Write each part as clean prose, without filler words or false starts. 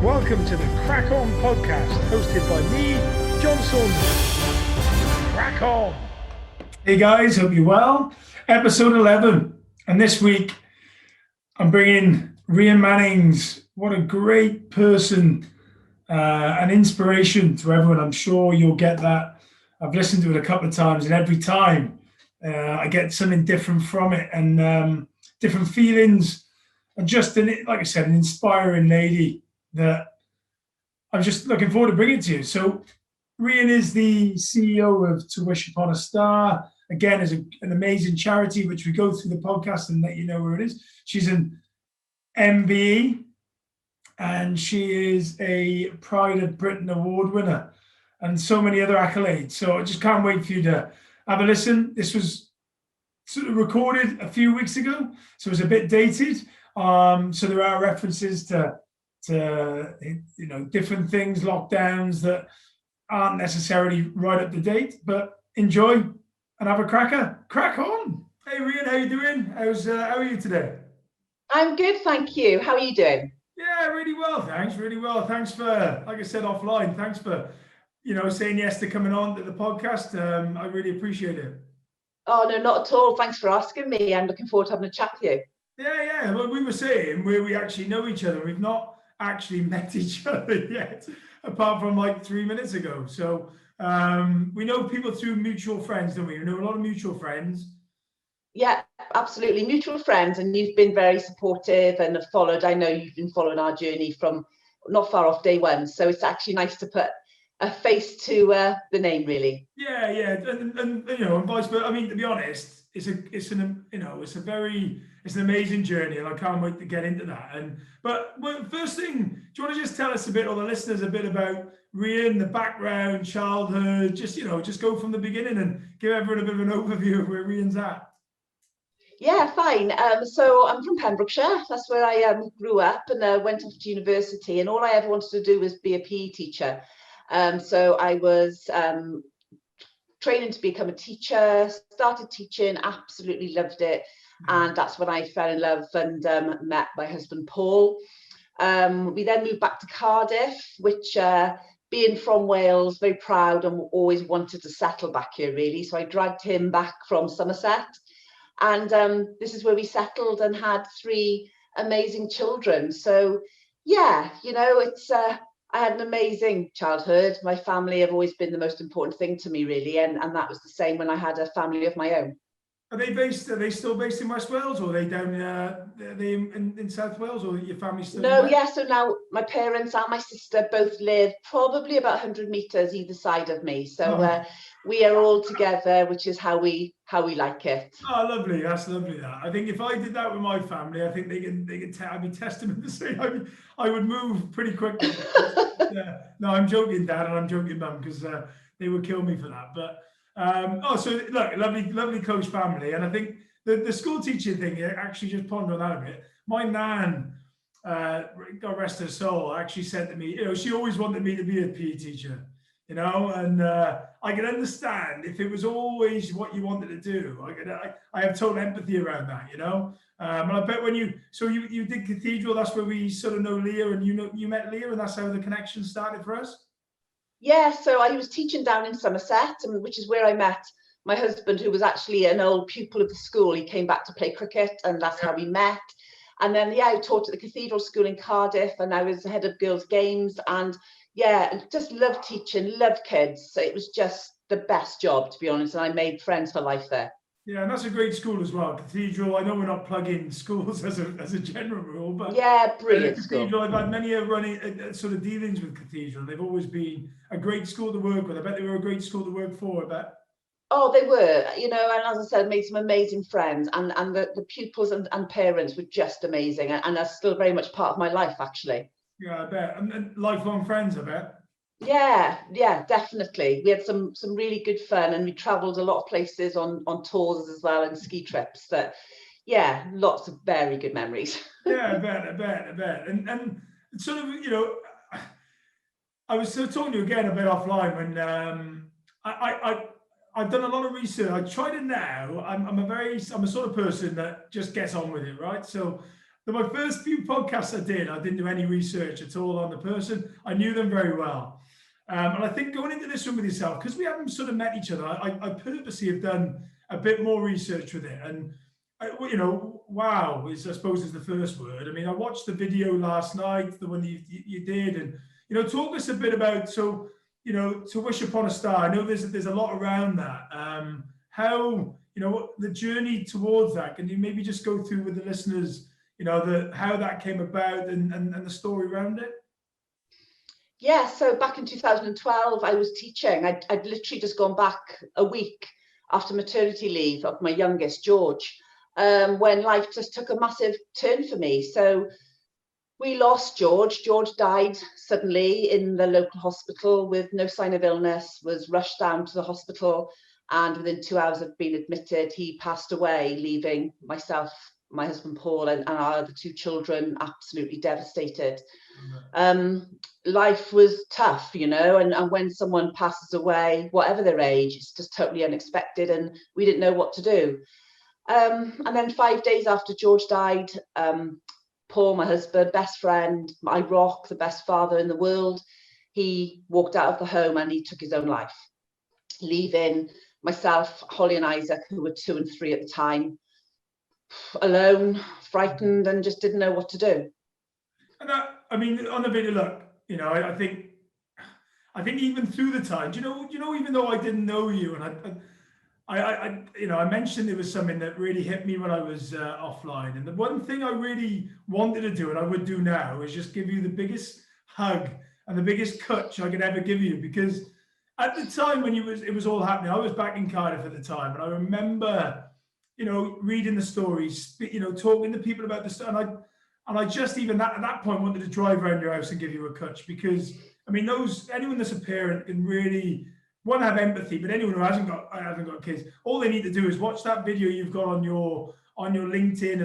welcome to the Crack On podcast, hosted by me, John Saunders. Crack on! Hey guys, hope you're well. Episode 11, and this week I'm bringing Rhian Mannings. What a great person, an inspiration to everyone. I'm sure you'll get that. I've listened to it a couple of times, and every time I get something different from it, and different feelings, and just, like I said, an inspiring lady that I'm just looking forward to bringing to you. So Rhian is the CEO of To Wish Upon a Star. Again, is an amazing charity, which we go through the podcast and let you know where it is. She's an MBE, and she is a Pride of Britain Award winner and so many other accolades. So I just can't wait for you to have a listen. This was sort of recorded a few weeks ago, so it's a bit dated. So there are references to different things, lockdowns that aren't necessarily right up to date, but enjoy and have a crack on. Hey Rhian, how you doing? How are you today? I'm good, thank you. How are you doing? Yeah, really well, thanks. Really well. Thanks for, like I said offline, thanks for saying yes to coming on to the podcast. I really appreciate it. Oh no, not at all. Thanks for asking me. I'm looking forward to having a chat with you. Yeah. Well, we were saying where we actually know each other. We've not actually met each other yet, apart from like 3 minutes ago. So we know people through mutual friends, don't we? We know a lot of mutual friends. Yeah, absolutely. Mutual friends, and you've been very supportive and have followed. I know you've been following our journey from not far off day one. So it's actually nice to put a face to the name, really. Yeah, and vice versa. I mean, to be honest, it's an amazing journey, and I can't wait to get into that. But first thing, do you want to just tell us a bit, or the listeners a bit about Rhian, the background, childhood, just go from the beginning and give everyone a bit of an overview of where Rhian's at. Yeah, fine. So I'm from Pembrokeshire. That's where I grew up, and went off to university. And all I ever wanted to do was be a PE teacher. So I was training to become a teacher, started teaching, absolutely loved it. And that's when I fell in love and met my husband, Paul. We then moved back to Cardiff, which being from Wales, very proud and always wanted to settle back here, really. So I dragged him back from Somerset. And this is where we settled and had 3 amazing children. So, yeah, I had an amazing childhood. My family have always been the most important thing to me, really. And that was the same when I had a family of my own. Are they still based in West Wales, or are they down in South Wales, or your family still? No, yeah. So now my parents and my sister both live probably about 100 meters either side of me. So we are all together, which is how we like it. Oh, lovely. That's lovely. That I think if I did that with my family, I think they can I'd be testament to say I would move pretty quickly. No, I'm joking, Dad, and I'm joking, Mum, because they would kill me for that. But so look, lovely close family, and I think the school teaching thing, actually just ponder on that a bit. My nan, God rest her soul, actually said to me, she always wanted me to be a PE teacher, and I can understand if it was always what you wanted to do. I have total empathy around that, and I bet when you did Cathedral, that's where we sort of know Leah, and you met Leah, and that's how the connection started for us. Yeah, so I was teaching down in Somerset, which is where I met my husband, who was actually an old pupil of the school. He came back to play cricket, and that's how we met. And then, I taught at the Cathedral School in Cardiff, and I was the head of girls' games. And just loved teaching, loved kids. So it was just the best job, to be honest. And I made friends for life there. Yeah, and that's a great school as well. Cathedral, I know we're not plugging schools as a general rule, but yeah, brilliant Cathedral, school. I've had many running sort of dealings with Cathedral. They've always been a great school to work with. I bet they were a great school to work for, I bet. Oh, they were, and as I said, made some amazing friends, and the pupils and parents were just amazing, and that's still very much part of my life, actually. Yeah, I bet. And lifelong friends, I bet. Yeah, definitely. We had some really good fun, and we travelled a lot of places on tours as well, and ski trips. That, lots of very good memories. Yeah, I bet. And sort of, I was sort of talking to you again a bit offline when I've done a lot of research. I tried it now. I'm a sort of person that just gets on with it, right? So my first few podcasts I didn't do any research at all on the person. I knew them very well. And I think going into this one with yourself, because we haven't sort of met each other, I purposely have done a bit more research with it. And, wow, I suppose is the first word. I mean, I watched the video last night, the one you did, and, talk us a bit about, so, To Wish Upon a Star. I know there's a lot around that. How, the journey towards that, can you maybe just go through with the listeners, how that came about and the story around it? Yeah, so back in 2012, I was teaching. I'd literally just gone back a week after maternity leave of my youngest, George, when life just took a massive turn for me. So we lost George. George died suddenly in the local hospital with no sign of illness, was rushed down to the hospital, and within 2 hours of being admitted, he passed away, leaving myself, my husband Paul, and our other 2 children absolutely devastated. Life was tough, and when someone passes away, whatever their age, it's just totally unexpected, and we didn't know what to do. And then 5 days after George died, Paul, my husband, best friend, my rock, the best father in the world, he walked out of the home and he took his own life, leaving myself, Holly and Isaac, who were 2 and 3 at the time, alone, frightened, and just didn't know what to do. And I mean, on the video, look, I think even through the time, even though I didn't know you, and I mentioned there was something that really hit me when I was offline, and the one thing I really wanted to do, and I would do now, is just give you the biggest hug and the biggest touch I could ever give you, because at the time when it was all happening, I was back in Cardiff at the time, and I remember, reading the stories, talking to people about this, and I just even at that point wanted to drive around your house and give you a touch, because I mean, anyone that's a parent can really have empathy, but anyone who hasn't got kids, all they need to do is watch that video you've got on your LinkedIn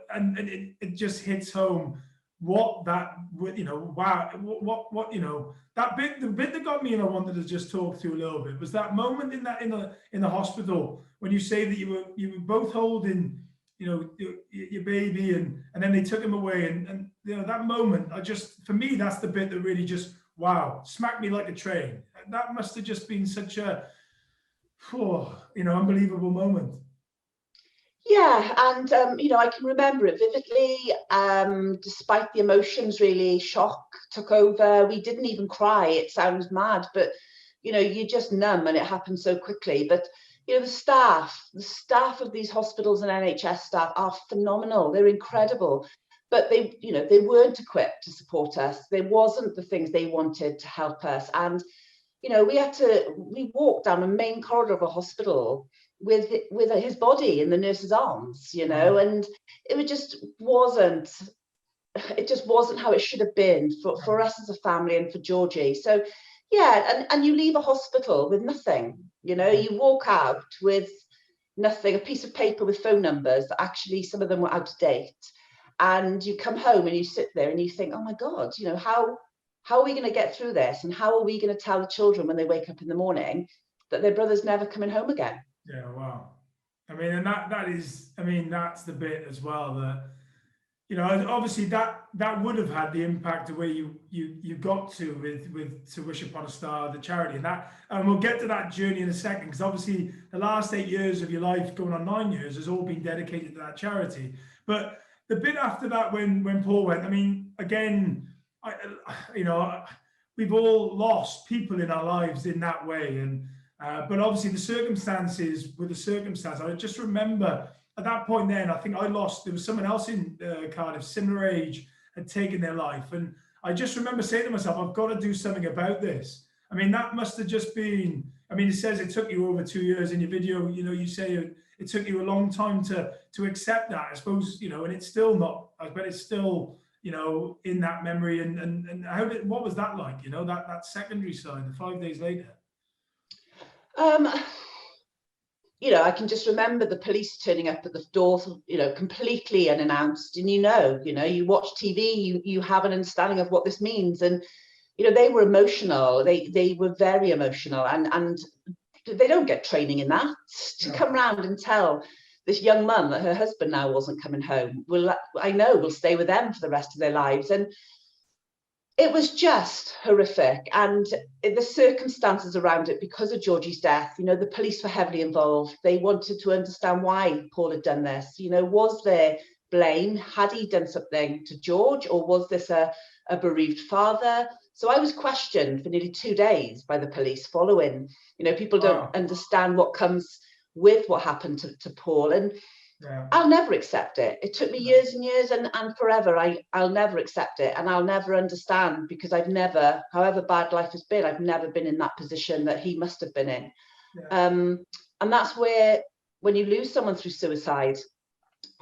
and it just hits home what that, wow, what the bit that got me, and I wanted to just talk through a little bit, was that moment in the hospital when you say that you were both holding your baby, and then they took him away, and that moment, for me, that's the bit that really just, wow, smacked me like a train. That must have just been such a unbelievable moment. Yeah, and I can remember it vividly. Despite the emotions, really, shock took over. We didn't even cry. It sounds mad, but you're just numb, and it happened so quickly. But the staff of these hospitals and NHS staff are phenomenal. They're incredible, but they weren't equipped to support us. There wasn't the things they wanted to help us, and we walked down the main corridor of a hospital with his body in the nurse's arms, and it just wasn't how it should have been for us as a family and for Georgie. So yeah, and you leave a hospital with nothing, you walk out with nothing, a piece of paper with phone numbers that actually some of them were out of date, and you come home and you sit there and you think, oh my God, how are we going to get through this, and how are we going to tell the children when they wake up in the morning that their brother's never coming home again? Yeah, wow. I mean, and that's the bit as well that, obviously that would have had the impact of where you got to with To Wish Upon a Star, the charity, and we'll get to that journey in a second, because obviously the last 8 years of your life, going on 9 years, has all been dedicated to that charity. But the bit after that, when Paul went, I mean, again, we've all lost people in our lives in that way, and but obviously the circumstances were the circumstances. I just remember at that point then, I think there was someone else in Cardiff, similar age, had taken their life, and I just remember saying to myself, I've got to do something about this. I mean, that must have just been, I mean, it says it took you over 2 years in your video, you say it took you a long time to accept that, I suppose, and it's still not, I bet it's still, in that memory, and what was that like, that secondary side, the 5 days later? I can just remember the police turning up at the door, completely unannounced, and you watch TV, you have an understanding of what this means, and they were emotional, they were very emotional, and they don't get training in that, to come around and tell this young mum that her husband now wasn't coming home will stay with them for the rest of their lives. And it was just horrific. And the circumstances around it, because of Georgie's death, the police were heavily involved. They wanted to understand why Paul had done this. Was there blame? Had he done something to George, or was this a bereaved father? So I was questioned for nearly 2 days by the police following. People don't understand what comes with what happened to Paul. And I'll never accept it. It took me years and years and forever. I'll never accept it, and I'll never understand, because I've never, however bad life has been, I've never been in that position that he must have been in. And that's where, when you lose someone through suicide,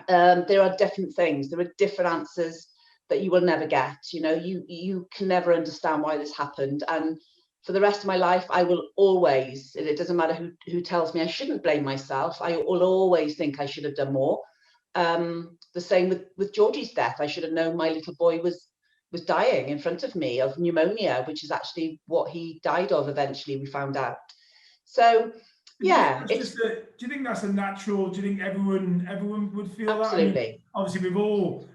there are different things. There are different answers that you will never get. You can never understand why this happened. And for the rest of my life, I will always, and it doesn't matter who tells me I shouldn't blame myself, I will always think I should have done more. The same with Georgie's death. I should have known my little boy was dying in front of me of pneumonia, which is actually what he died of eventually, we found out. So yeah, do you think that's a natural? Do you think everyone would feel absolutely that? I mean, obviously,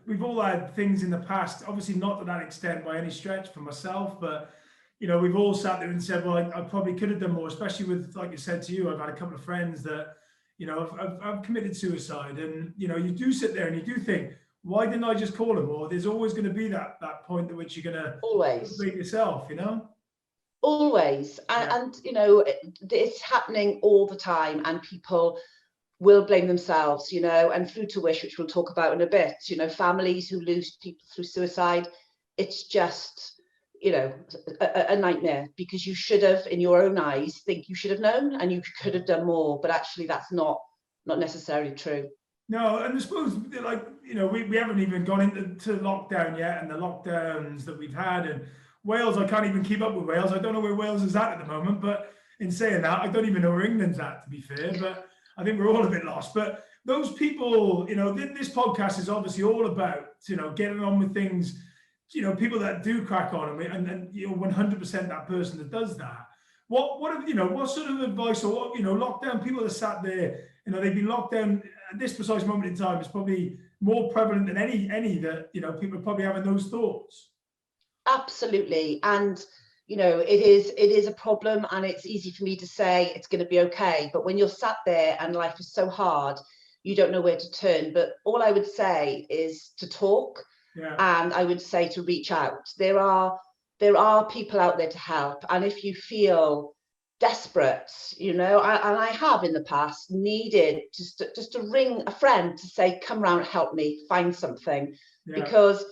we've all had things in the past. Obviously, not to that extent by any stretch for myself, but we've all sat there and said, well, I probably could have done more. Especially with, like I said to you, I've had a couple of friends that I've committed suicide, and you do sit there and you do think, why didn't I just call him? Or there's always going to be that point at which you're going to always blame yourself, Always. And it's happening all the time, and people will blame themselves, and through to wish, which we'll talk about in a bit, families who lose people through suicide. It's just, a nightmare, because you should have, in your own eyes, think you should have known and you could have done more, but actually that's not necessarily true. No, and I suppose, we haven't even gone into lockdown yet, and the lockdowns that we've had, and Wales, I can't even keep up with Wales. I don't know where Wales is at the moment, but in saying that, I don't even know where England's at, to be fair, but I think we're all a bit lost. But those people, this podcast is obviously all about, getting on with things, people that do crack on, and 100% that person that does that. What sort of advice, or what, lockdown, people that sat there, they've been locked down at this precise moment in time is probably more prevalent than any that, people are probably having those thoughts. Absolutely. And it is a problem, and it's easy for me to say it's going to be okay, but when you're sat there and life is so hard, you don't know where to turn. But all I would say is to talk, and I would say to reach out. There are people out there to help, and if you feel desperate, and I have in the past needed just to ring a friend to say, come round, help me find something, because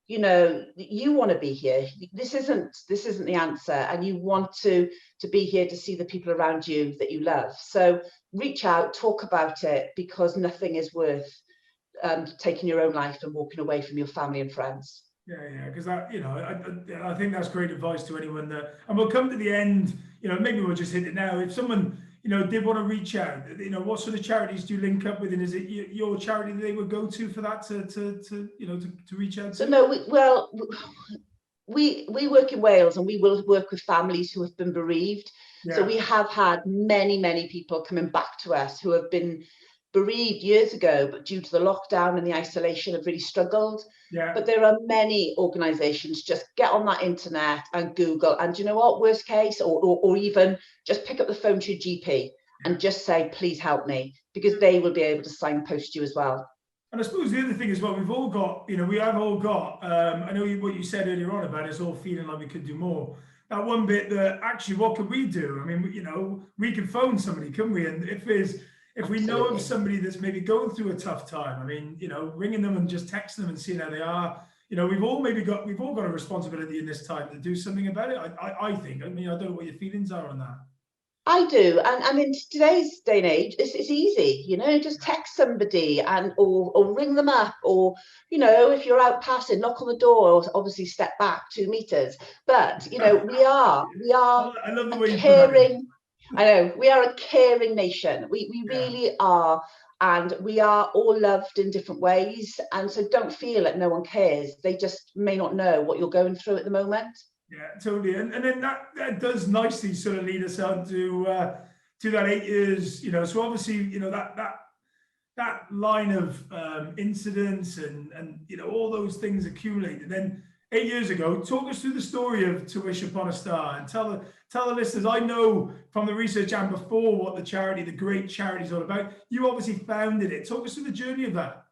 you want to be here. This isn't the answer, and you want to be here to see the people around you that you love. So reach out, talk about it, because nothing is worth taking your own life and walking away from your family and friends. Because that, I think that's great advice to anyone that, and we'll come to the end. Maybe we'll just hit it now. If someone did want to reach out, what sort of charities do you link up with, and is it your charity that they would go to for that to reach out to? So no, we work in Wales, and we will work with families who have been bereaved. So we have had many people coming back to us who have been bereaved years ago, but due to the lockdown and the isolation have really struggled. But there are many organizations. Just get on that internet and Google, and worst case, or even just pick up the phone to your GP and just say, please help me, because they will be able to signpost you as well. And I suppose the other thing is, we've all got, we have all got, I know what you said earlier on about us all feeling like we could do more. That one bit that actually, what could we do? I mean, we can phone somebody, couldn't we? And if we know of somebody that's maybe going through a tough time, ringing them and just texting them and seeing how they are, we've all got a responsibility in this time to do something about it. I think. I don't know what your feelings are on that. I do, and in today's day and age, it's easy, just text somebody or ring them up, or if you're out passing, knock on the door, or obviously step back 2 meters. But we are I love the way you caring. I know we are a caring nation. We really are, and we are all loved in different ways. And so don't feel like no one cares. They just may not know what you're going through at the moment. Yeah, totally. And then that does nicely sort of lead us on to that 8 years. So obviously, that line of incidents and all those things accumulated. Then 8 years ago, talk us through the story of To Wish Upon a Star, and tell the listeners. I know from the research and before what the great charity is all about. You obviously founded it. Talk us through the journey of that.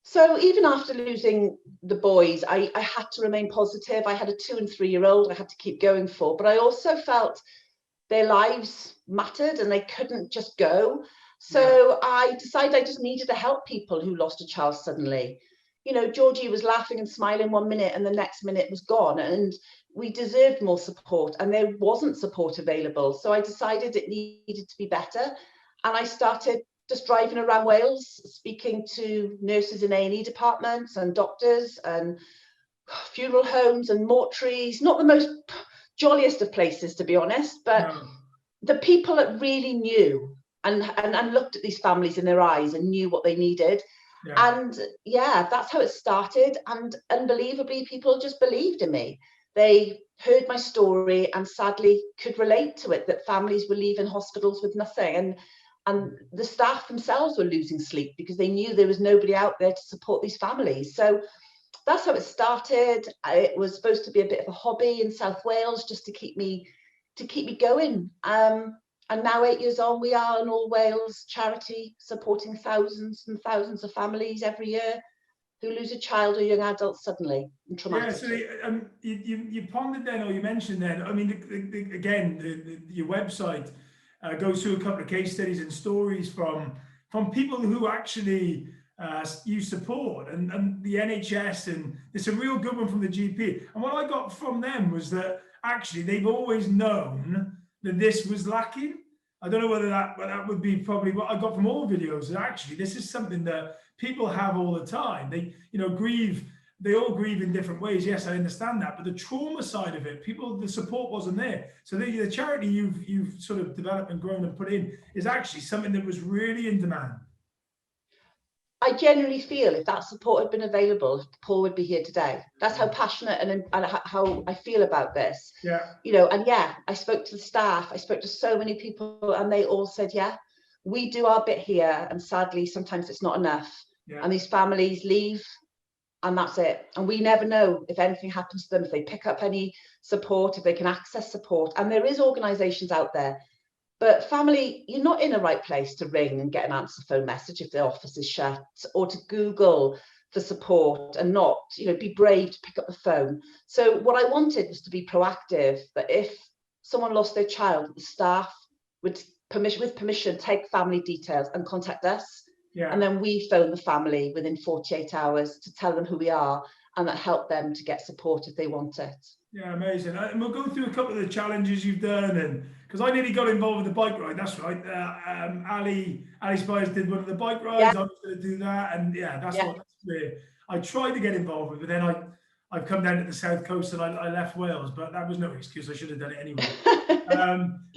So even after losing the boys, I had to remain positive. I had a 2 and 3 year old I had to keep going for, but I also felt their lives mattered and they couldn't just go. So I decided I just needed to help people who lost a child suddenly. Georgie was laughing and smiling one minute and the next minute was gone, and we deserved more support and there wasn't support available. So I decided it needed to be better, and I started just driving around Wales, speaking to nurses in A&E departments and doctors and funeral homes and mortuaries. Not the most jolliest of places, to be honest, but the people that really knew and looked at these families in their eyes and knew what they needed. And that's how it started. And unbelievably, people just believed in me. They heard my story and sadly could relate to it, that families were leaving hospitals with nothing. And the staff themselves were losing sleep because they knew there was nobody out there to support these families. So that's how it started. It was supposed to be a bit of a hobby in South Wales, just to keep me going. And now 8 years on, we are an all Wales charity supporting thousands and thousands of families every year who lose a child or young adult suddenly and traumatically. Yeah, so you pondered then, or you mentioned then, I mean, your website goes through a couple of case studies and stories from people who actually you support, and the NHS, and there's a real good one from the GP. And what I got from them was that actually they've always known that this was lacking. I don't know whether that would be probably what I got from all videos, that actually this is something that people have all the time. They grieve. They all grieve in different ways. Yes, I understand that, but the trauma side of it, the support wasn't there. So the charity you've sort of developed and grown and put in is actually something that was really in demand. I genuinely feel if that support had been available, Paul would be here today. That's how passionate and how I feel about this. I spoke to the staff, I spoke to so many people, and they all said, we do our bit here, and sadly sometimes it's not enough. And these families leave and that's it. And we never know if anything happens to them, if they pick up any support, if they can access support. And there is organisations out there. But family, you're not in the right place to ring and get an answer phone message if the office is shut, or to Google for support and not, be brave to pick up the phone. So what I wanted was to be proactive, that if someone lost their child, the staff would, with permission, take family details and contact us. And then we phone the family within 48 hours to tell them who we are, and that help them to get support if they want it. Yeah, amazing. And we'll go through a couple of the challenges you've done, and because I nearly got involved with the bike ride. That's right. Ali Spires did one of the bike rides. I was going to do that, and that's where I tried to get involved with. But then I've come down to the south coast and I left Wales, but that was no excuse. I should have done it anyway.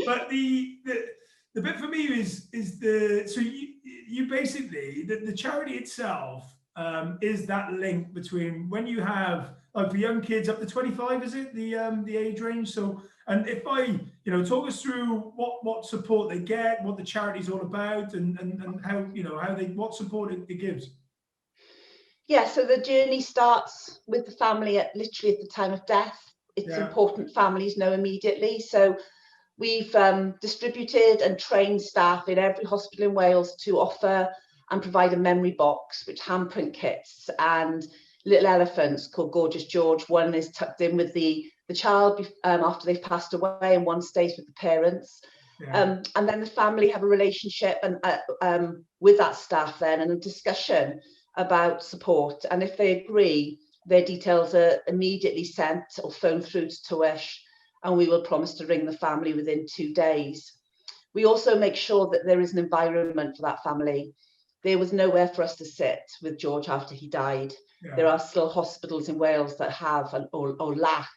But the bit for me is so you basically the charity itself is that link between when you have, like, for young kids up to 25, is it the age range? So, and if I talk us through what support they get, what the charity's all about, and how what support it gives. Yeah, so the journey starts with the family literally at the time of death. It's important families know immediately. So we've distributed and trained staff in every hospital in Wales to offer and provide a memory box, which handprint kits and little elephants called Gorgeous George. One is tucked in with the child after they've passed away, and one stays with the parents. And then the family have a relationship and with that staff then, and a discussion about support. And if they agree, their details are immediately sent or phoned through to Wish, and we will promise to ring the family within 2 days. We also make sure that there is an environment for that family. There was nowhere for us to sit with George after he died. There are still hospitals in Wales that have or lack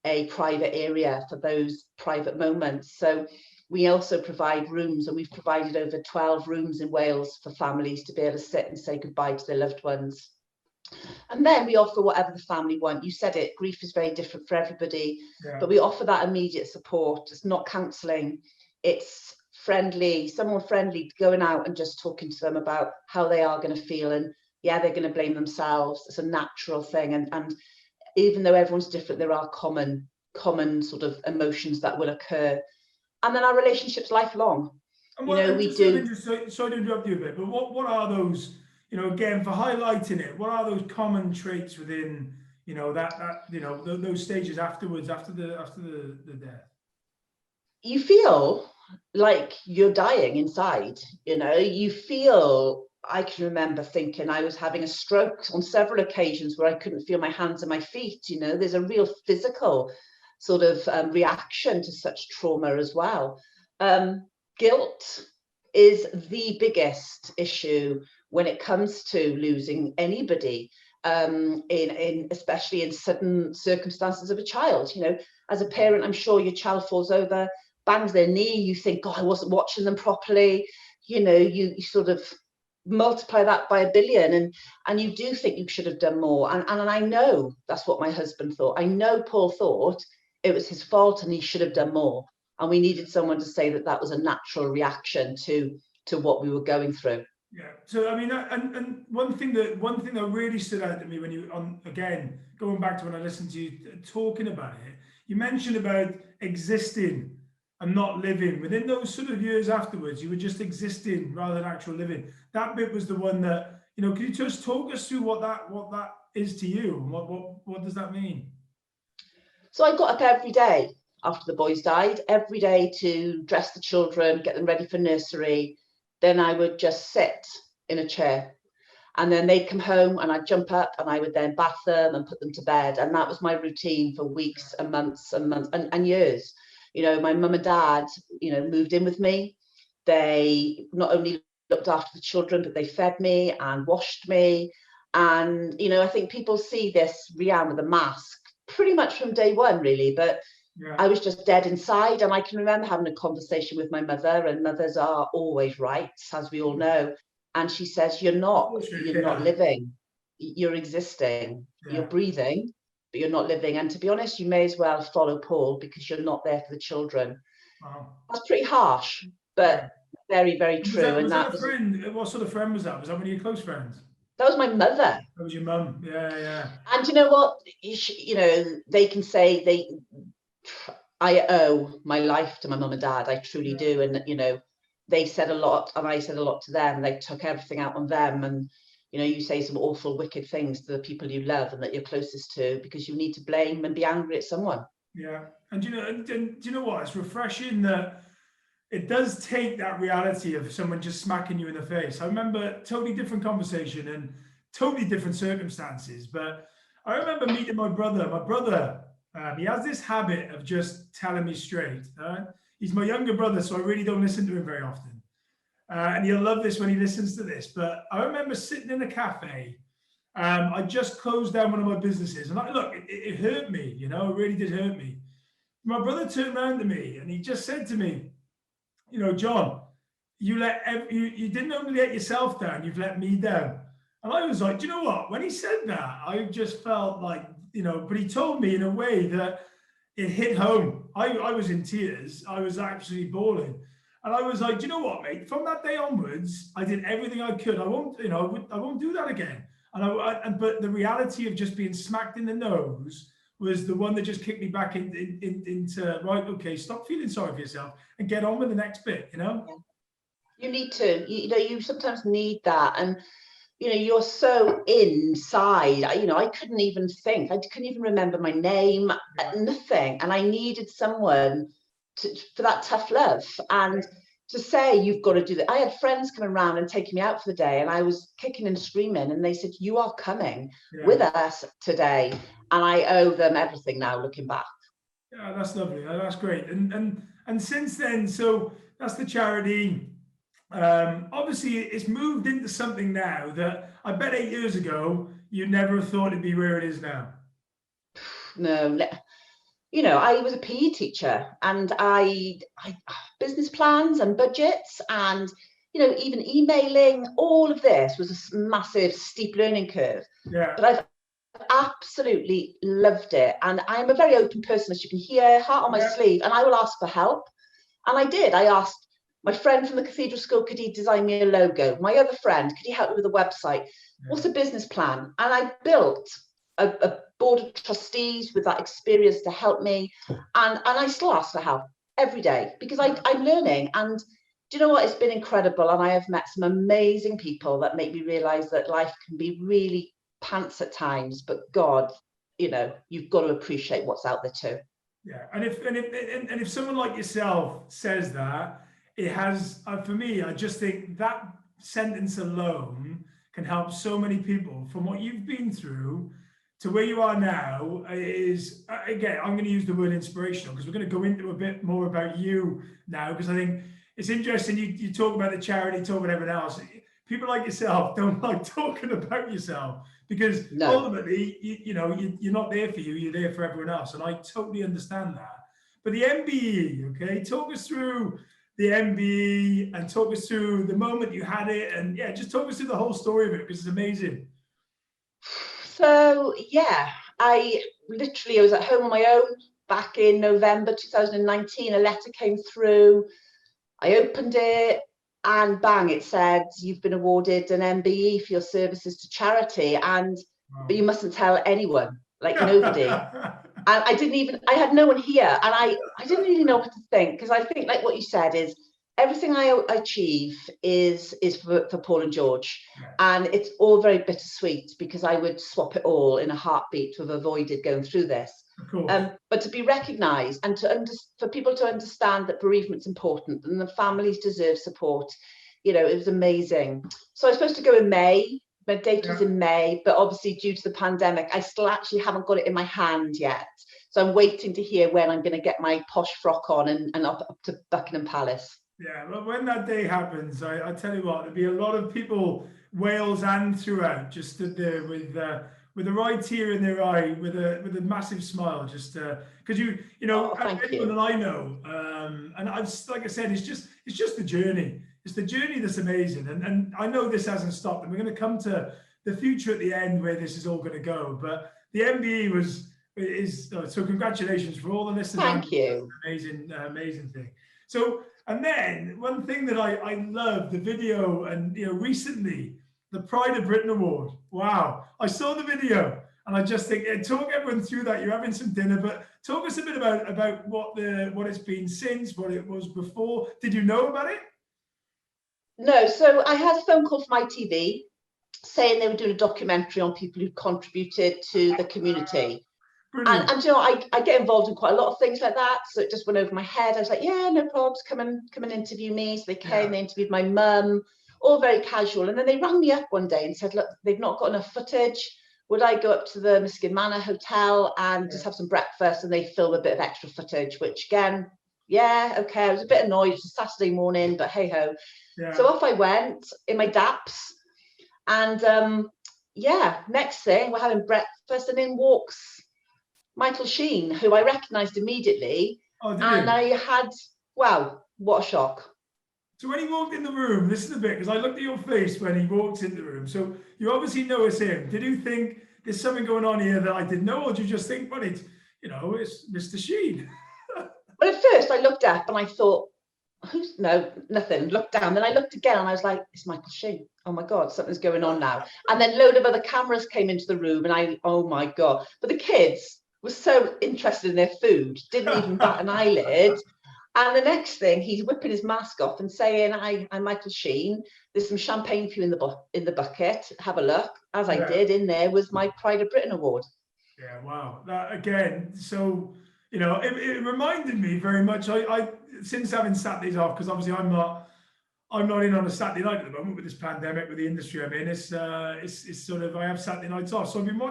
a private area for those private moments. So we also provide rooms, and we've provided over 12 rooms in Wales for families to be able to sit and say goodbye to their loved ones. And then we offer whatever the family want. You said it, grief is very different for everybody, but we offer that immediate support. It's not counselling, it's someone friendly going out and just talking to them about how they are going to feel. And yeah, they're going to blame themselves. It's a natural thing. And even though everyone's different, there are common sort of emotions that will occur. And then our relationship's lifelong. And sorry to interrupt you a bit, but what are those, again, for highlighting it, what are those common traits within, those stages afterwards, after the death? You feel like you're dying inside, you feel, I can remember thinking I was having a stroke on several occasions where I couldn't feel my hands and my feet. There's a real physical sort of reaction to such trauma as well. Guilt is the biggest issue when it comes to losing anybody, especially in sudden circumstances of a child. As a parent, I'm sure your child falls over, bangs their knee, you think, God, I wasn't watching them properly. You sort of multiply that by 1 billion, and you do think you should have done more. And I know that's what my husband thought. I know Paul thought it was his fault and he should have done more. And we needed someone to say that was a natural reaction to what we were going through. Yeah. So I mean, and one thing that really stood out to me when again, going back to when I listened to you talking about it, you mentioned about existing and not living. Within those sort of years afterwards, you were just existing rather than actual living. That bit was the one that, could you just talk us through what that is to you, and what does that mean? So I got up every day after the boys died, every day to dress the children, get them ready for nursery. Then I would just sit in a chair, and then they'd come home and I'd jump up and I would then bath them and put them to bed. And that was my routine for weeks and months and months and years. My mum and dad, moved in with me. They not only looked after the children, but they fed me and washed me. And, I think people see this Rhian with a mask pretty much from day one, really. But yeah. I was just dead inside. And I can remember having a conversation with my mother, and mothers are always right, as we all know. And she says, you're not living, you're existing, you're breathing, but you're not living. And to be honest, you may as well follow Paul, because you're not there for the children. Wow. That's pretty harsh, but very, very true. Was that a friend? What sort of friend was that? Was that one of your close friends? That was my mother. That was your mum. Yeah. And you know what? They can say I owe my life to my mum and dad. I truly do. And, they said a lot and I said a lot to them. They took everything out on them. And, you say some awful, wicked things to the people you love and that you're closest to, because you need to blame and be angry at someone. Yeah. And do you know what? It's refreshing that it does take that reality of someone just smacking you in the face. I remember totally different conversation and totally different circumstances. But I remember meeting my brother. My brother, he has this habit of just telling me straight. He's my younger brother, so I really don't listen to him very often. And he'll love this when he listens to this. But I remember sitting in a cafe. I just closed down one of my businesses. And it hurt me, it really did hurt me. My brother turned around to me and he just said to me, John, you didn't only let yourself down, you've let me down. And I was like, do you know what? When he said that, I just felt like, but he told me in a way that it hit home. I was in tears. I was absolutely bawling. And I was like, do you know what, mate? From that day onwards, I did everything I could. I won't do that again. But the reality of just being smacked in the nose was the one that just kicked me back into right. Okay, stop feeling sorry for yourself and get on with the next bit. You need to. You sometimes need that, and you're so inside. I couldn't even think. I couldn't even remember my name. Nothing, and I needed someone for that tough love and to say, you've got to do that. I had friends coming around and taking me out for the day, and I was kicking and screaming, and they said, you are coming with us today. And I owe them everything now, looking back. Yeah, that's lovely. That's great. And since then, so that's the charity. Obviously, it's moved into something now that I bet 8 years ago, you never thought it'd be where it is now. No. I was a PE teacher, and I business plans and budgets and, even emailing, all of this was a massive, steep learning curve. Yeah. But I've absolutely loved it. And I'm a very open person, as you can hear, heart on my sleeve, and I will ask for help. And I did. I asked My friend from the cathedral school, could he design me a logo? My other friend, could he help me with a website? What's a business plan? And I built a board of trustees with that experience to help me. And I still ask for help every day because I'm learning. And do you know what? It's been incredible. And I have met some amazing people that make me realize that life can be really pants at times, but God, you know, you've got to appreciate what's out there too. Yeah, and if someone like yourself says that, it has for me. I just think that sentence alone can help so many people from what you've been through to where you are now. Is again, I'm going to use the word inspirational because we're going to go into a bit more about you now, because I think it's interesting. You talk about the charity, talk about everything else. People like yourself don't like talking about yourself because ultimately, you're not there for you, you're there for everyone else. And I totally understand that. But the MBE, okay, talk us through the MBE and talk us through the moment you had it. And yeah, just talk us through the whole story of it because it's amazing. So, yeah, I was at home on my own back in November 2019. A letter came through. I opened it. And bang, it said, you've been awarded an MBE for your services to charity, but you mustn't tell anyone, like nobody. And I had no one here, and I didn't really know what to think, because I think, like what you said, is everything I achieve is for Paul and George, and it's all very bittersweet because I would swap it all in a heartbeat to have avoided going through this. But to be recognised and for people to understand that bereavement's important and the families deserve support, it was amazing. So I was supposed to go in May. My date was in May, but obviously due to the pandemic, I still actually haven't got it in my hand yet. So I'm waiting to hear when I'm going to get my posh frock on and up to Buckingham Palace. Yeah, but when that day happens, I tell you what, there'll be a lot of people, Wales and throughout, just stood there with a right tear in their eye, with a massive smile, just because everyone that I know, and like I said, it's just the journey. It's the journey that's amazing, and I know this hasn't stopped, and we're going to come to the future at the end where this is all going to go. But the MBE is so congratulations for all the listeners. Thank you. Amazing thing. So, and then one thing that I love the video, and recently, the Pride of Britain Award. Wow. I saw the video and I just think, talk everyone through that. You're having some dinner, but talk us a bit about what it's been since, what it was before. Did you know about it? No. So I had a phone call from ITV saying they were doing a documentary on people who contributed to the community. And I get involved in quite a lot of things like that. So it just went over my head. I was like, yeah, no problems. Come and interview me. So they came, they interviewed my mum. All very casual. And then they rang me up one day and said, look, they've not got enough footage. Would I go up to the Miskin Manor Hotel and just have some breakfast, and they film a bit of extra footage, which again, okay. I was a bit annoyed. It's a Saturday morning, but hey ho. So off I went in my DAPs, and next thing we're having breakfast, and in walks Michael Sheen, who I recognised immediately. And I had, wow, what a shock. So when he walked in the room, this is the bit, because I looked at your face when he walked in the room. So you obviously know it's him. Did you think there's something going on here that I didn't know, or did you just think, well, it's Mr. Sheen? Well, at first I looked up and I thought, nothing. Looked down, then I looked again and I was like, it's Michael Sheen. Oh my God, something's going on now. And then a load of other cameras came into the room, and oh my God. But the kids were so interested in their food, didn't even bat an eyelid. And the next thing, he's whipping his mask off and saying, I'm Michael Sheen. There's some champagne for you in the bucket. Have a look. As I did, in there was my Pride of Britain Award. Yeah, wow. That again, so, it reminded me very much. I since having Saturdays off, because obviously I'm not in on a Saturday night at the moment with this pandemic, with the industry I'm in. It's sort of, I have Saturday nights off. So I've been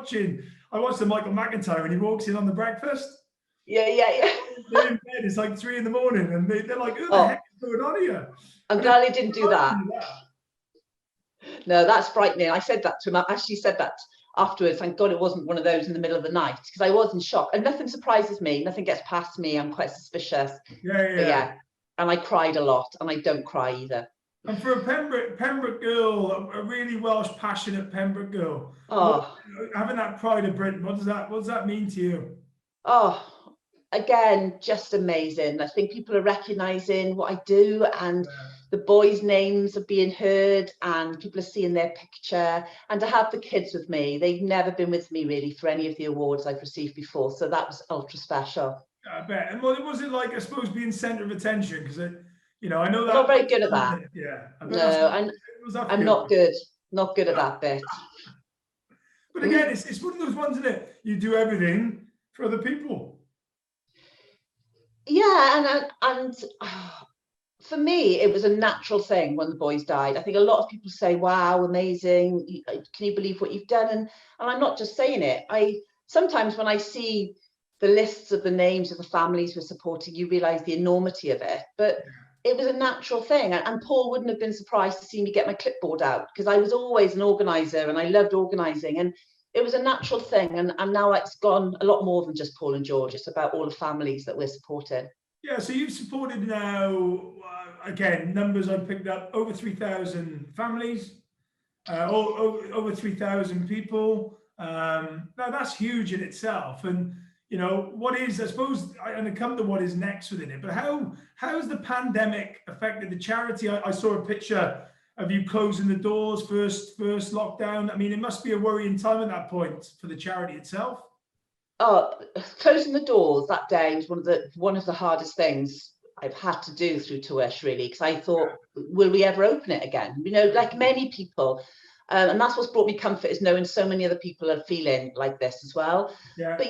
I watched the Michael McIntyre when he walks in on the breakfast. Yeah. They're in bed, it's like 3 a.m, and they're like, who the heck is going on here? I'm glad he didn't do that. No, that's frightening. I said that to him. I actually said that afterwards. Thank God it wasn't one of those in the middle of the night, because I was in shock. And nothing surprises me. Nothing gets past me. I'm quite suspicious. Yeah. And I cried a lot, and I don't cry either. And for a Pembroke girl, a really Welsh, passionate Pembroke girl, having that Pride of Britain, what does that mean to you? Oh, again, just amazing. I think people are recognizing what I do, and the boys' names are being heard, and people are seeing their picture. And to have the kids with me, they've never been with me really for any of the awards I've received before. So that was ultra special. I bet. And what was it like, I suppose, being centre of attention? Because, I know I'm that. not very good at that. Yeah. I bet No, I'm not good. Not good at that bit. But again, it's one of those ones, isn't it? You do everything for other people. Yeah, and for me, it was a natural thing when the boys died. I think a lot of people say, "Wow, amazing! Can you believe what you've done?" And I'm not just saying it. Sometimes when I see the lists of the names of the families we're supporting, you realise the enormity of it. But it was a natural thing, and Paul wouldn't have been surprised to see me get my clipboard out, because I was always an organiser and I loved organising, and it was a natural thing. And now it's gone a lot more than just Paul and George. It's about all the families that we're supporting. Yeah, so you've supported now, again, numbers I picked up, over 3,000 families, over 3,000 people. Now that's huge in itself. And, what is, I suppose, and I come to what is next within it, but how has the pandemic affected the charity? I saw a picture of you closing the doors first lockdown. I mean, it must be a worrying time at that point for the charity itself. Oh, closing the doors that day was one of the hardest things I've had to do through Tywish, really, because I thought, will we ever open it again? Like many people, and that's what's brought me comfort, is knowing so many other people are feeling like this as well. But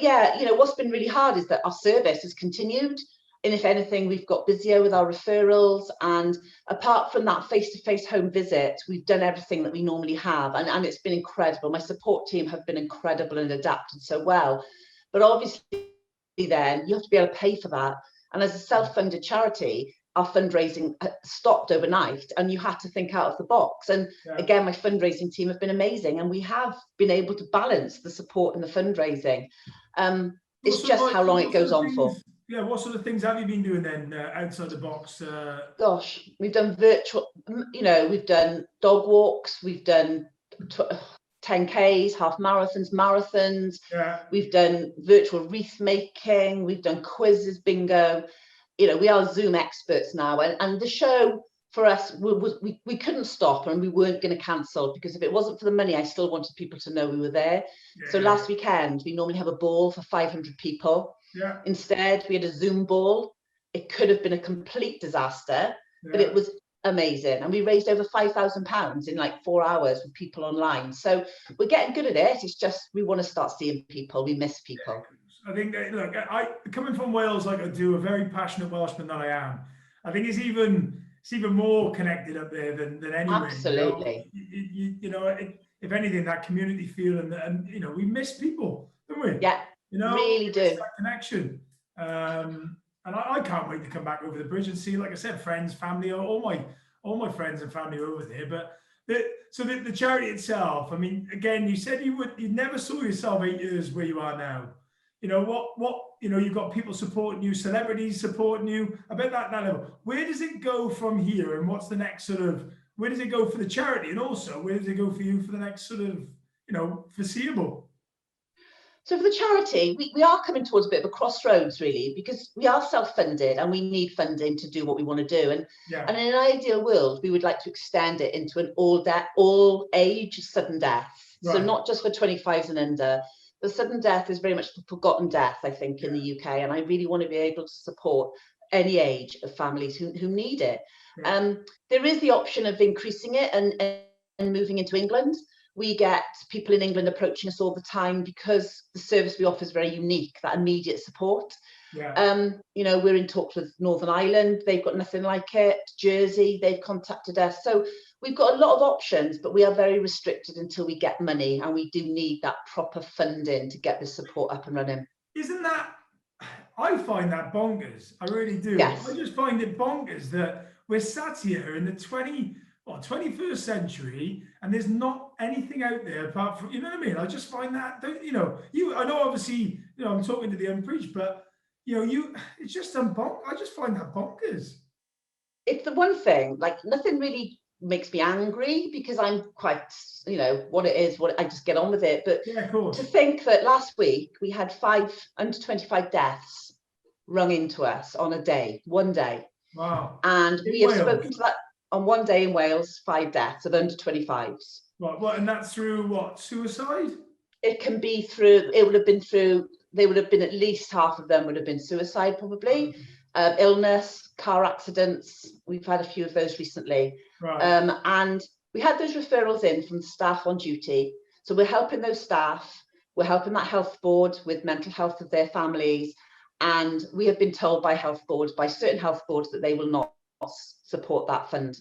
what's been really hard is that our service has continued, and if anything, we've got busier with our referrals. And apart from that face-to-face home visit, we've done everything that we normally have, and it's been incredible. My support team have been incredible and adapted so well. But obviously then you have to be able to pay for that. And as a self-funded charity, our fundraising stopped overnight, and you had to think out of the box. And again, my fundraising team have been amazing, and we have been able to balance the support and the fundraising. It's just how long it goes on for. Yeah, what sort of things have you been doing then outside the box? Gosh, we've done virtual, we've done dog walks, we've done 10Ks, half marathons. We've done virtual wreath making, we've done quizzes, bingo. We are Zoom experts now, and the show for us, we couldn't stop, and we weren't going to cancel, because if it wasn't for the money, I still wanted people to know we were there. So last weekend, we normally have a ball for 500 people. Instead, we had a Zoom ball. It could have been a complete disaster, but it was amazing, and we raised over £5,000 in like 4 hours with people online. So we're getting good at it. It's just we want to start seeing people. We miss people. I think that, look, I coming from Wales like I do, a very passionate Welshman that I am, I think it's even more connected up there than anywhere. Absolutely. If anything, that community feel, and we miss people, don't we? Yeah, really do. That connection. And I can't wait to come back over the bridge and see, like I said, friends, family, all my friends and family are over there. But the charity itself, I mean, again, you said you never saw yourself 8 years where you are now. You've got people supporting you, celebrities supporting you. I bet that level. Where does it go from here, and what's the next where does it go for the charity, and also where does it go for you for the next foreseeable? So for the charity, we are coming towards a bit of a crossroads, really, because we are self-funded and we need funding to do what we want to do. And in an ideal world, we would like to extend it into an all-age sudden death. Right. So not just for 25s and under. The sudden death is very much the forgotten death, I think, in the UK. And I really want to be able to support any age of families who need it. There is the option of increasing it and moving into England. We get people in England approaching us all the time, because the service we offer is very unique, that immediate support. We're in talks with Northern Ireland. They've got nothing like it. Jersey, they've contacted us. So we've got a lot of options, but we are very restricted until we get money, and we do need that proper funding to get this support up and running. Isn't that, I find that bonkers. I really do. Yes. I just find it bonkers that we're sat here in the 21st century, and there's not anything out there apart from, you know what I mean? I just find that, I know obviously, I'm talking to the unpreached, but it's just I just find that bonkers. It's the one thing, like, nothing really makes me angry, because I'm quite, what it is, I just get on with it. But of course, to think that last week we had 5 under 25 deaths rung into us on a day, one day. Wow. And In we have Wales? spoken to that on one day in Wales, 5 deaths of under 25s. Right, what, and that's through what, suicide? It can be through, they would have been at least half of them would have been suicide, probably. Illness, car accidents. We've had a few of those recently. Right. And we had those referrals in from the staff on duty. So we're helping those staff. We're helping that health board with mental health of their families. And we have been told by health boards, by certain health boards, that they will not support that fund,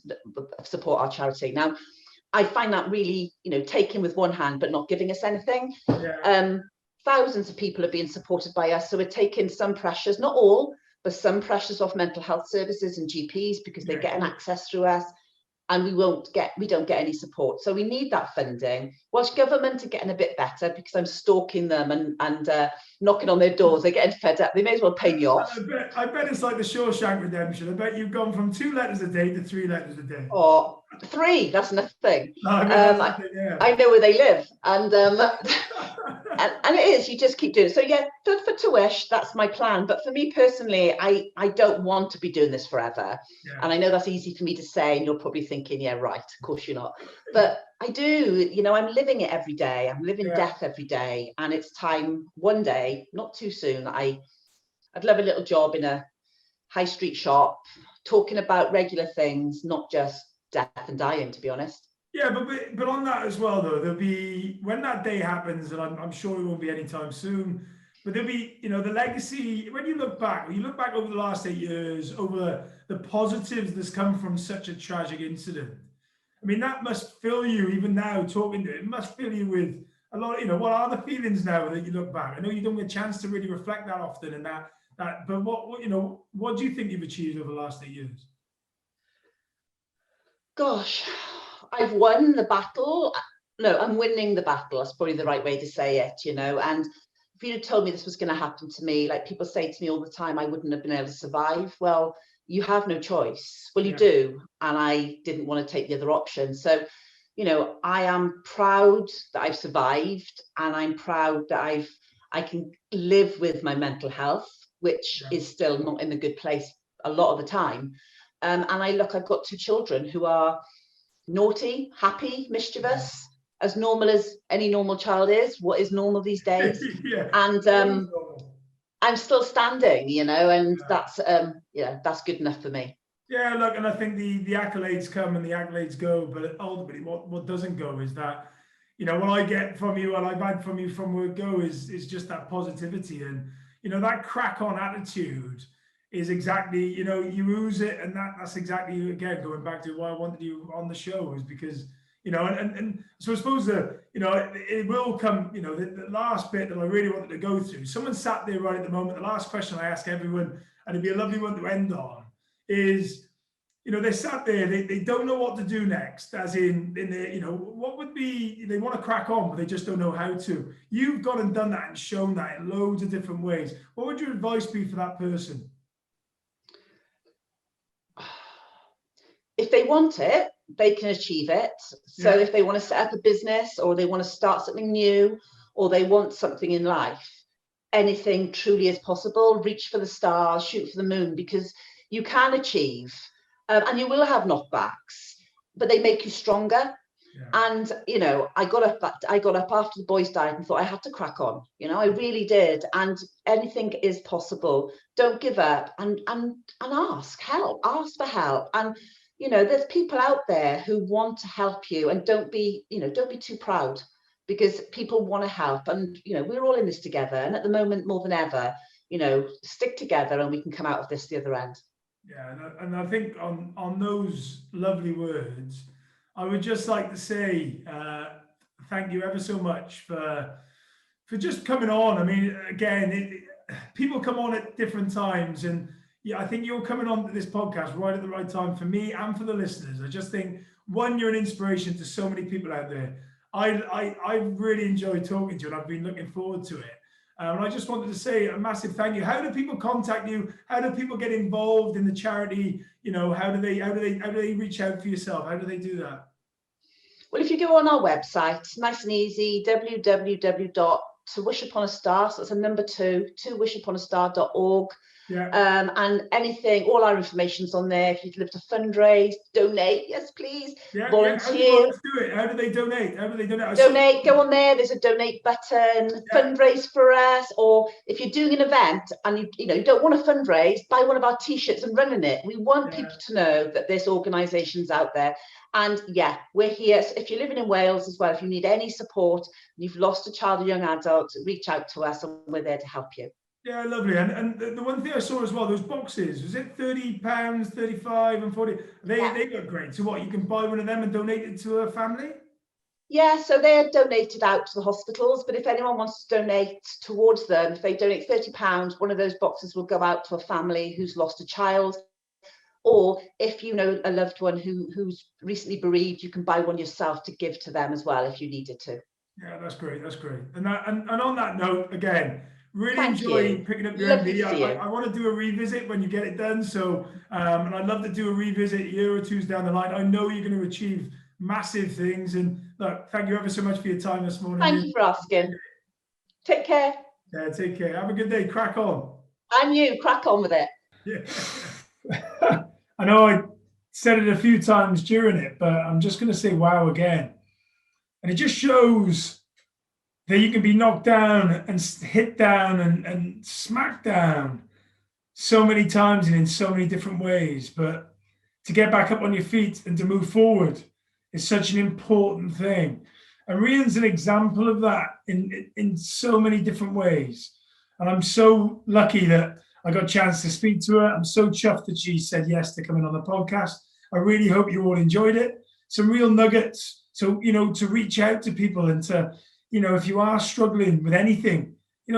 support our charity. Now, I find that really, taking with one hand, but not giving us anything. Yeah. Thousands of people are being supported by us. So we're taking some pressures, not all, but some pressures off mental health services and GPs, because they're getting access through us, and we don't get any support. So we need that funding. Welsh Government are getting a bit better, because I'm stalking them and knocking on their doors. They're getting fed up. They may as well pay me off. I bet it's like the Shawshank Redemption. I bet you've gone from 2 letters a day to 3 letters a day. Or 3, that's nothing. No, I know where they live, and and it is, you just keep doing it. So yeah, good for to wish, that's my plan. But for me personally, I don't want to be doing this forever. Yeah. And I know that's easy for me to say, and you're probably thinking, yeah, right, of course you're not. But I do, I'm living it every day. I'm living death every day. And it's time one day, not too soon, I'd love a little job in a high street shop, talking about regular things, not just death and dying, to be honest. Yeah, but on that as well, though, there'll be, when that day happens, and I'm sure it won't be anytime soon, but there'll be, the legacy, when you look back over the last 8 years, over the positives that's come from such a tragic incident. I mean, that must fill you, even now, talking to it must fill you with a lot, what are the feelings now that you look back? I know you don't get a chance to really reflect that often, and but what do you think you've achieved over the last 8 years? Gosh, I've won the battle. No, I'm winning the battle. That's probably the right way to say it, and if you'd have told me this was going to happen to me, like people say to me all the time, I wouldn't have been able to survive. Well, you have no choice. Well, you do. And I didn't want to take the other option. So, I am proud that I've survived, and I'm proud that I can live with my mental health, which is still not in a good place a lot of the time. And I've got 2 children who are naughty, happy, mischievous, as normal as any normal child is. What is normal these days? And I'm still standing, and that's good enough for me. Yeah, look, and I think the accolades come and the accolades go, but ultimately what doesn't go is that, what I get from you, and I've had from you from word go, is just that positivity, and that crack on attitude is exactly, you ooze it, and that's exactly, again, going back to why I wanted you on the show, is because, and so I suppose that, it will come, the last bit that I really wanted to go through, someone sat there right at the moment, the last question I ask everyone, and it'd be a lovely one to end on, is, they sat there, they don't know what to do next, as in what would be, they want to crack on, but they just don't know how to. You've gone and done that and shown that in loads of different ways. What would your advice be for that person? If they want it, they can achieve it. So if they want to set up a business, or they want to start something new, or they want something in life, anything truly is possible. Reach for the stars, shoot for the moon, because you can achieve, and you will have knockbacks, but they make you stronger. And I got up after the boys died and thought I had to crack on. I really did. And anything is possible. Don't give up, and ask for help. And there's people out there who want to help you, and don't be too proud, because people want to help, and we're all in this together, and at the moment more than ever, stick together, and we can come out of this the other end. Yeah, and I think on those lovely words, I would just like to say thank you ever so much for just coming on. I mean, again, people come on at different times, and I think you're coming on to this podcast right at the right time for me and for the listeners. I just think, one, you're an inspiration to so many people out there. I really enjoyed talking to you, and I've been looking forward to it. And I just wanted to say a massive thank you. How do people contact you? How do people get involved in the charity? How do they reach out for yourself? How do they do that? Well, if you go on our website, nice and easy, www.towishUponAstar, so that's a number 2, towishUponAstar.org. Yeah. And anything, all our information's on there. If you'd love to fundraise, donate, yes, please. Yeah, Volunteer. How do volunteers do it? How do they donate? Donate, go on there. There's a donate button. Yeah. Fundraise for us, or if you're doing an event and you don't want to fundraise, buy one of our t-shirts and run in it. We want people to know that there's organisations out there. And yeah, we're here. So if you're living in Wales as well, if you need any support, you've lost a child or young adult, reach out to us and we're there to help you. Yeah, lovely. And the one thing I saw as well, those boxes, was it £30, 35 and 40? They look great. So what, you can buy one of them and donate it to a family? Yeah, so they're donated out to the hospitals, but if anyone wants to donate towards them, if they donate £30, one of those boxes will go out to a family who's lost a child. Or if you know a loved one who's recently bereaved, you can buy one yourself to give to them as well if you needed to. Yeah, that's great. That's great. And on that note, again, really enjoy picking up your MD. I want to do a revisit when you get it done. So, and I'd love to do a revisit a year or two's down the line. I know you're going to achieve massive things. And look, thank you ever so much for your time this morning. Thank you for asking. Take care. Yeah, take care. Have a good day. Crack on. And you, crack on with it. Yeah. I know I said it a few times during it, but I'm just going to say wow again. And it just shows that you can be knocked down and hit down and smacked down so many times and in so many different ways. But to get back up on your feet and to move forward is such an important thing. And Rhian's an example of that in so many different ways. And I'm so lucky that I got a chance to speak to her. I'm so chuffed that she said yes to coming on the podcast. I really hope you all enjoyed it. Some real nuggets. So, to reach out to people and to, if you are struggling with anything,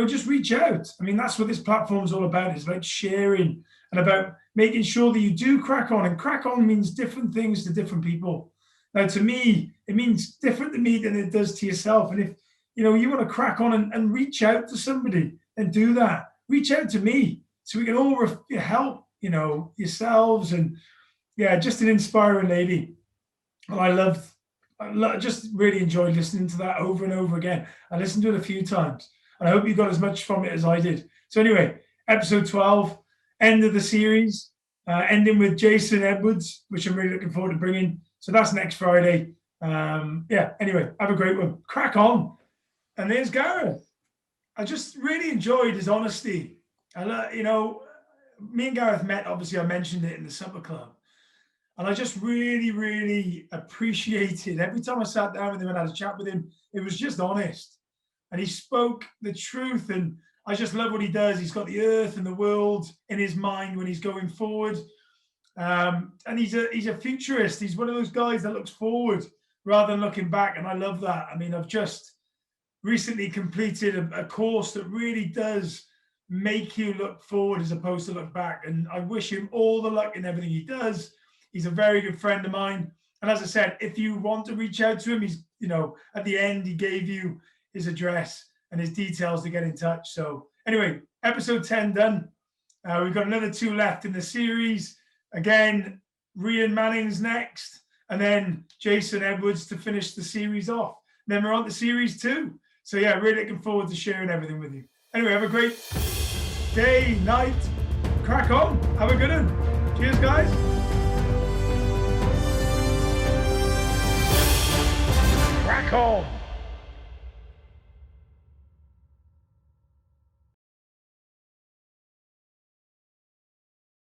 just reach out. I mean, that's what this platform is all about. It's about sharing and about making sure that you do crack on. And crack on means different things to different people. Now, to me, it means different to me than it does to yourself. And if, you want to crack on and reach out to somebody and do that, reach out to me so we can all help, yourselves. And yeah, just an inspiring lady. And I just really enjoyed listening to that over and over again. I listened to it a few times. And I hope you got as much from it as I did. So anyway, episode 12, end of the series, ending with Jason Edwards, which I'm really looking forward to bringing. So that's next Friday. Anyway, have a great one. Crack on. And there's Gareth. I just really enjoyed his honesty. Me and Gareth met, obviously, I mentioned it in the supper club. And I just really, really appreciated every time I sat down with him and had a chat with him, it was just honest. And he spoke the truth. And I just love what he does. He's got the earth and the world in his mind when he's going forward. And he's a futurist. He's one of those guys that looks forward rather than looking back. And I love that. I mean, I've just recently completed a course that really does make you look forward as opposed to look back. And I wish him all the luck in everything he does. He's a very good friend of mine. And as I said, if you want to reach out to him, he's, at the end, he gave you his address and his details to get in touch. So anyway, episode 10 done. We've got another 2 left in the series. Again, Rhian Mannings next, and then Jason Edwards to finish the series off. Then we're on to series 2. So yeah, really looking forward to sharing everything with you. Anyway, have a great day, night. Crack on. Have a good one. Cheers, guys. Crack on.